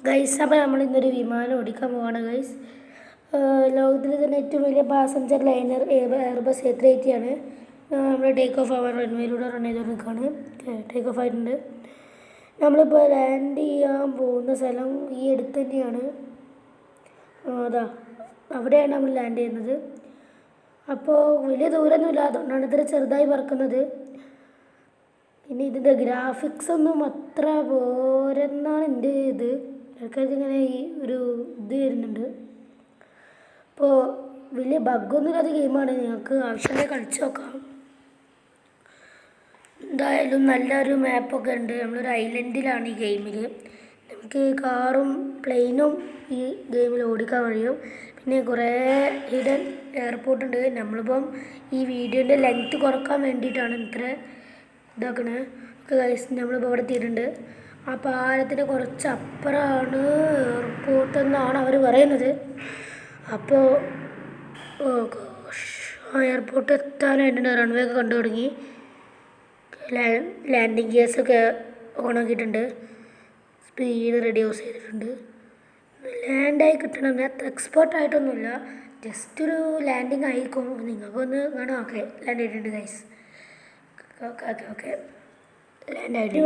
Guys, അപ്പോൾ നമ്മൾ ഇന്നൊരു വിമാനം ഓടിക്കാൻ പോവാണ് ഗൈസ്. ലോകത്തിൽ തന്നെ ഏറ്റവും വലിയ പാസഞ്ചർ ലൈനർ എയർബസ് A380 ആണ്. നമ്മൾ ടേക്ക് ഓഫ് ആവാൻ റൺവേയിലൂടെ റൺ ചെയ്ത് നിൽക്കുകയാണ്. ടേക്ക് ഓഫ് ആയിട്ടുണ്ട്. നമ്മളിപ്പോൾ ലാൻഡ് ചെയ്യാൻ പോകുന്ന സ്ഥലം ഈ അടുത്ത് തന്നെയാണ്. അതാ അവിടെയാണ് നമ്മൾ ലാൻഡ് ചെയ്യുന്നത്. അപ്പോൾ വലിയ ദൂരമൊന്നുമില്ല, അതുകൊണ്ടാണ് ഇത്ര ചെറുതായി പറക്കുന്നത്. പിന്നെ ഇതിൻ്റെ ഗ്രാഫിക്സ് ഒന്നും അത്ര പോരെന്നാണ് എൻ്റെ ഇത്. ഇങ്ങനെ ഈ ഒരു ഇത് വരുന്നുണ്ട്. അപ്പോൾ വലിയ ബഗ്ഗൊന്നുമില്ലാത്ത ഗെയിമാണ്. നിങ്ങൾക്ക് ആവശ്യമുണ്ടെങ്കിൽ കളിച്ച് നോക്കാം. എന്തായാലും നല്ലൊരു മാപ്പൊക്കെ ഉണ്ട്. നമ്മളൊരു ഐലൻഡിലാണ് ഈ ഗെയിമിൽ. നമുക്ക് കാറും പ്ലെയിനും ഈ ഗെയിമിൽ ഓടിക്കാൻ കഴിയും. പിന്നെ കുറേ ഹിഡൻ എയർപോർട്ടുണ്ട്. നമ്മളിപ്പം ഈ വീഡിയോൻ്റെ ലെങ്ത്ത് കുറക്കാൻ വേണ്ടിയിട്ടാണ് ഇത്ര ഇതാക്കണത്. നമ്മളിപ്പോൾ ഇവിടെ എത്തിയിട്ടുണ്ട്. ആ പാലത്തിന് കുറച്ച് അപ്പുറമാണ് എയർപോർട്ട് എന്നാണ് അവർ പറയുന്നത്. അപ്പോൾ ആ എയർപോർട്ട് എത്താനായിട്ടുണ്ട്. റൺവേ ഒക്കെ കണ്ടു തുടങ്ങി. ലാൻഡിങ് ഗിയേഴ്സൊക്കെ ഓണാക്കിയിട്ടുണ്ട്. സ്പീഡ് റെഡ്യൂസ് ചെയ്തിട്ടുണ്ട്. ലാൻഡായി കിട്ടണം. അത്ര എക്സ്പേർട്ടായിട്ടൊന്നുമില്ല, ജസ്റ്റ് ഒരു ലാൻഡിങ് ആയിരിക്കും. നിങ്ങൾക്കൊന്ന് കാണാം. ഓക്കെ, ലാൻഡ് ചെയ്തിട്ടുണ്ട് ഗൈസ്. ഓക്കെ ലാൻഡ് ആയിട്ട്